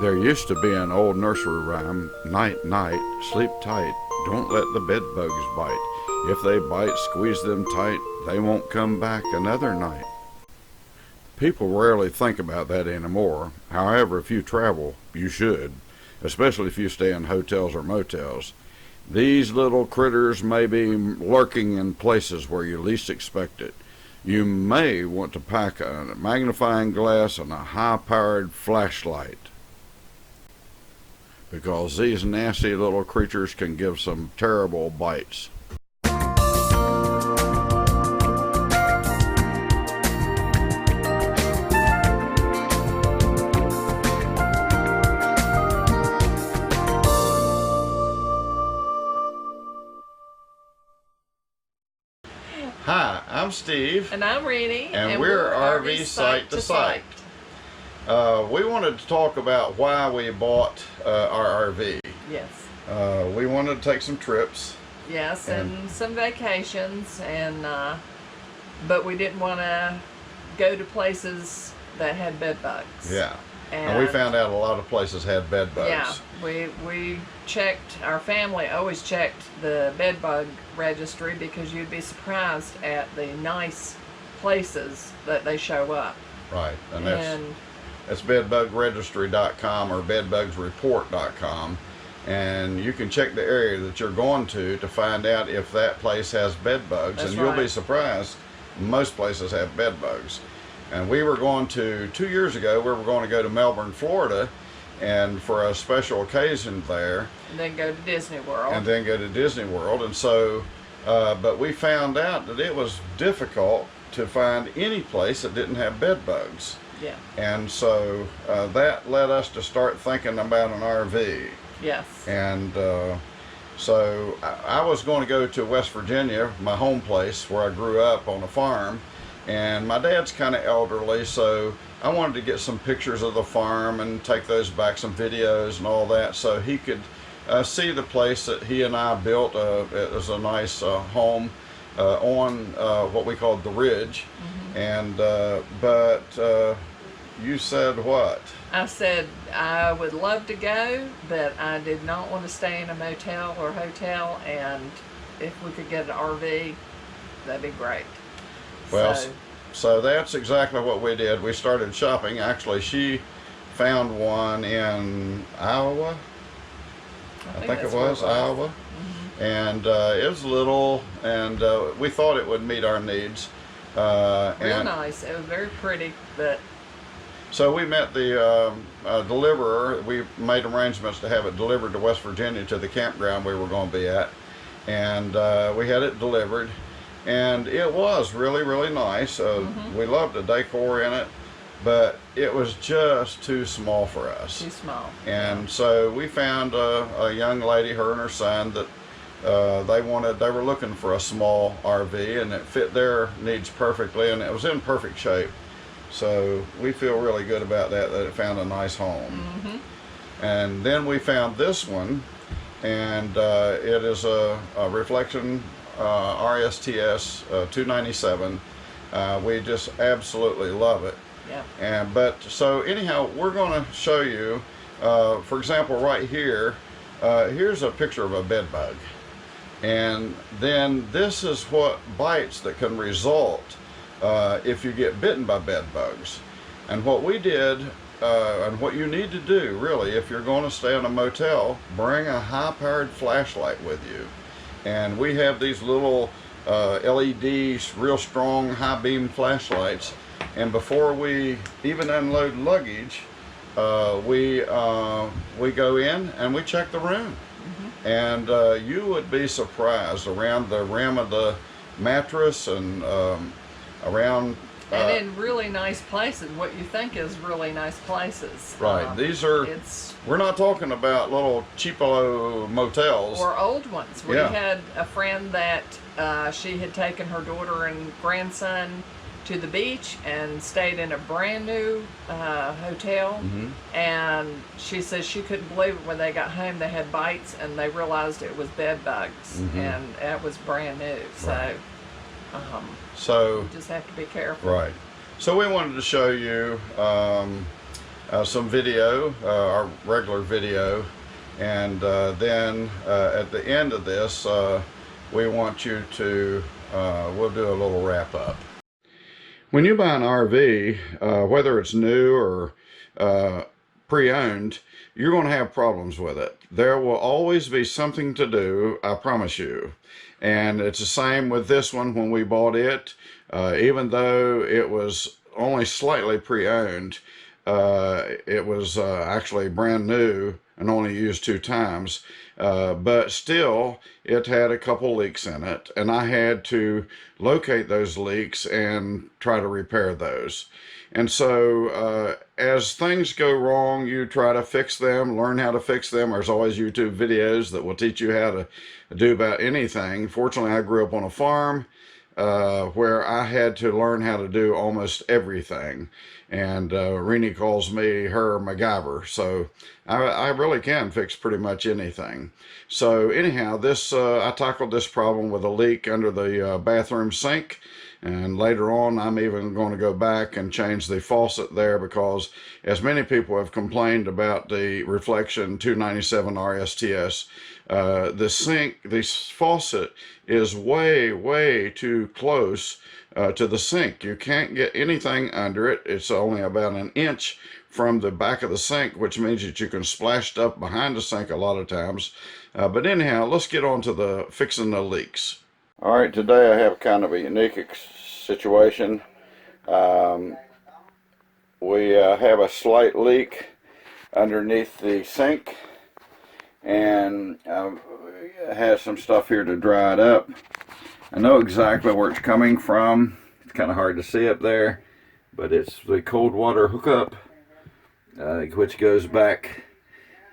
There used to be an old nursery rhyme, night, night, sleep tight, don't let the bedbugs bite. If they bite, squeeze them tight, they won't come back another night. People rarely think about that anymore. However, if you travel, you should, especially if you stay in hotels or motels. These little critters may be lurking in places where you least expect it. You may want to pack a magnifying glass and a high-powered flashlight, because these nasty little creatures can give some terrible bites. Hi, I'm Steve. And I'm Rennie. And we're RV Site to Site. We wanted to talk about why we bought our RV. Yes. We wanted to take some trips. Yes, and some vacations, and but we didn't want to go to places that had bed bugs. Yeah. And we found out a lot of places had bed bugs. Yeah, we checked, our family always checked the bed bug registry, because you'd be surprised at the nice places that they show up. Right, and that's bedbugregistry.com or bedbugsreport.com, and you can check the area that you're going to find out if that place has bed bugs. That's and you'll right. be surprised, most places have bed bugs. And we were going to, 2 years ago, we were going to go to Melbourne, Florida, and for a special occasion there. And then go to Disney World. And so, but we found out that it was difficult to find any place that didn't have bed bugs. Yeah. And so that led us to start thinking about an RV. Yes. And so I was going to go to West Virginia, my home place where I grew up on a farm. And my dad's kind of elderly, so I wanted to get some pictures of the farm and take those back, some videos and all that, so he could see the place that he and I built. It was a nice home on what we called the Ridge. Mm-hmm. And but you said what? I said I would love to go, but I did not want to stay in a motel or hotel, and if we could get an RV, that'd be great. Well, so that's exactly what we did. We started shopping. Actually, she found one in Iowa. I think it was Iowa. Mm-hmm. And it was little, and we thought it would meet our needs. Real nice. It was very pretty, but... So we met the deliverer. We made arrangements to have it delivered to West Virginia to the campground we were going to be at. And we had it delivered. And it was really, really nice. Mm-hmm. We loved the decor in it, but it was just too small for us. Too small. And so we found a young lady, her and her son, that they were looking for a small RV, and it fit their needs perfectly, and it was in perfect shape. So we feel really good about that it found a nice home. Mm-hmm. And then we found this one, and it is a reflection RSTS 297. We just absolutely love it. Yeah. But so anyhow, we're going to show you, for example, right here, here's a picture of a bed bug, and then this is what bites that can result if you get bitten by bed bugs. And what we did, and what you need to do really, if you're going to stay in a motel, bring a high-powered flashlight with you. And we have these little LED, real strong high beam flashlights. And before we even unload luggage, we go in and we check the room. Mm-hmm. And you would be surprised around the rim of the mattress and around. And in really nice places, what you think is really nice places. Right. These are. We're not talking about little cheapo motels. Or old ones. We had a friend that she had taken her daughter and grandson to the beach and stayed in a brand new hotel. Mm-hmm. And she says she couldn't believe it when they got home. They had bites and they realized it was bed bugs. Mm-hmm. And that was brand new. Right. So you just have to be careful. Right. So we wanted to show you some video, our regular video, and then at the end of this, we want you to, we'll do a little wrap up. When you buy an RV, whether it's new or pre-owned, you're going to have problems with it. There will always be something to do, I promise you. And it's the same with this one. When we bought it, even though it was only slightly pre-owned, it was actually brand new and only used 2 times. But still, it had a couple leaks in it, and I had to locate those leaks and try to repair those. And so as things go wrong, you try to fix them, learn how to fix them. There's always YouTube videos that will teach you how to do about anything. Fortunately, I grew up on a farm where I had to learn how to do almost everything. And Renee calls me her MacGyver. So I really can fix pretty much anything. So anyhow, this I tackled this problem with a leak under the bathroom sink. And later on, I'm even going to go back and change the faucet there, because as many people have complained about the Reflection 297 RSTS, the sink, this faucet is way too close to the sink. You can't get anything under it. It's only about an inch from the back of the sink, which means that you can splash stuff behind the sink a lot of times. But anyhow, let's get on to the fixing the leaks. All right, today I have kind of a unique situation. We have a slight leak underneath the sink, and it has some stuff here to dry it up. I know exactly where it's coming from. It's kind of hard to see up there, but it's the cold water hookup, which goes back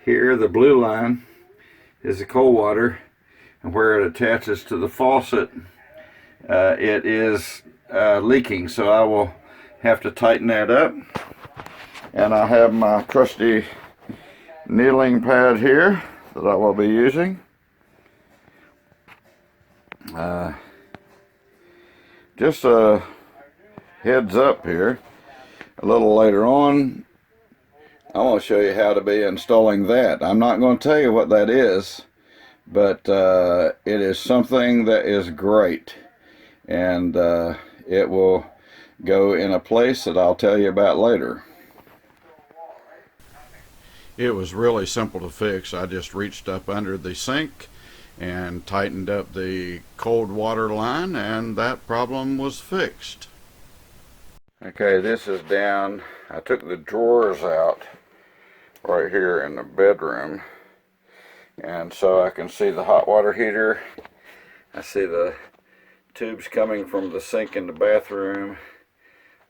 here. The blue line is the cold water, and where it attaches to the faucet, it is leaking. So I will have to tighten that up. And I have my trusty kneeling pad here that I will be using. Just a heads up here, a little later on, I want to show you how to be installing that. I'm not going to tell you what that is, but it is something that is great, and it will go in a place that I'll tell you about later. It was really simple to fix. I just reached up under the sink and tightened up the cold water line, and that problem was fixed. Okay, this is down. I took the drawers out right here in the bedroom, and so I can see the hot water heater. I see the tubes coming from the sink in the bathroom.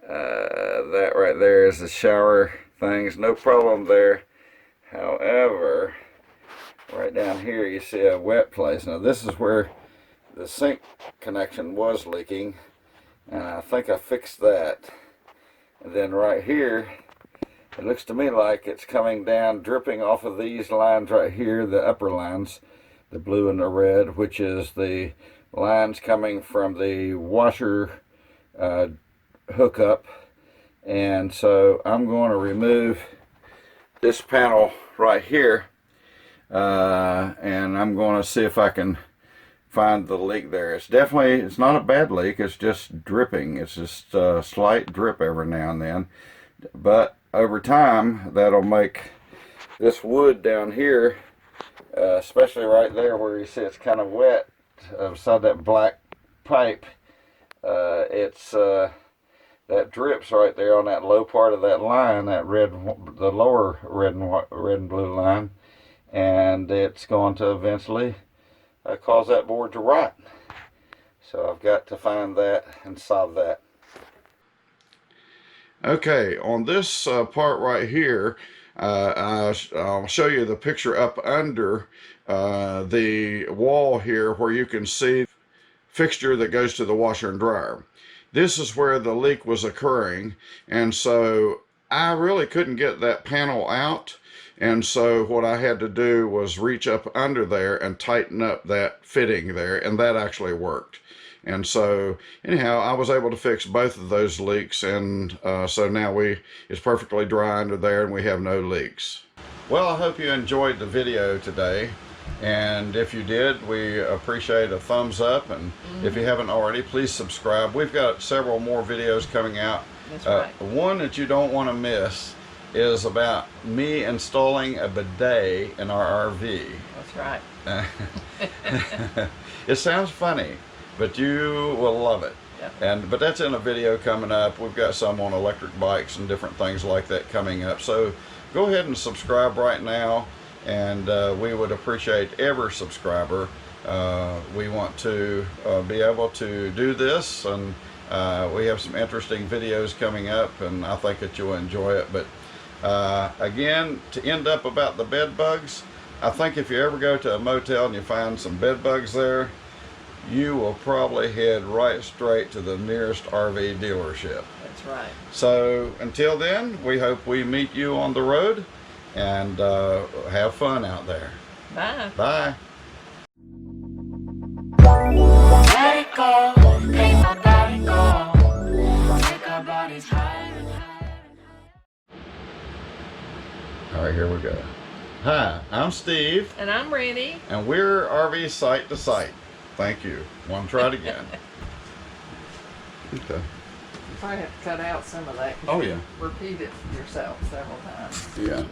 That right there is the shower things, no problem there. However, right down here you see a wet place. Now this is where the sink connection was leaking, and I think I fixed that. And then right here, it looks to me like it's coming down, dripping off of these lines right here, the upper lines, the blue and the red, which is the lines coming from the washer hookup. And so I'm going to remove this panel right here, and I'm going to see if I can find the leak there. It's not a bad leak, it's just dripping. It's just a slight drip every now and then, but over time that'll make this wood down here, especially right there where you see it's kind of wet beside that black pipe, that drips right there on that low part of that line, that the lower red and blue line, and it's going to eventually cause that board to rot. So I've got to find that and solve that. Okay, on this part right here, I'll show you the picture up under the wall here where you can see fixture that goes to the washer and dryer. This is where the leak was occurring, and so I really couldn't get that panel out, and so what I had to do was reach up under there and tighten up that fitting there, and that actually worked. And so anyhow, I was able to fix both of those leaks, and so now it's perfectly dry under there and we have no leaks. Well, I hope you enjoyed the video today, and if you did, we appreciate a thumbs up, and if you haven't already, please subscribe. We've got several more videos coming out. That's right. One that you don't want to miss is about me installing a bidet in our RV. That's right. It sounds funny, but you will love it. Yep. But that's in a video coming up. We've got some on electric bikes and different things like that coming up. So go ahead and subscribe right now, and we would appreciate every subscriber. We want to be able to do this, and we have some interesting videos coming up, and I think that you'll enjoy it. But again, to end up about the bed bugs, I think if you ever go to a motel and you find some bed bugs there, you will probably head right straight to the nearest RV dealership. That's right. So until then, we hope we meet you on the road, and have fun out there. Bye. Bye. Let it go, make my body go, take our bodies higher and higher and higher. All right, here we go. Hi, I'm Steve, And I'm Randy. and we're RV Site to Site. Thank you. Want to try it again? Okay. You probably have to cut out some of that. 'cause Oh, you yeah. repeat it yourself several times. Yeah.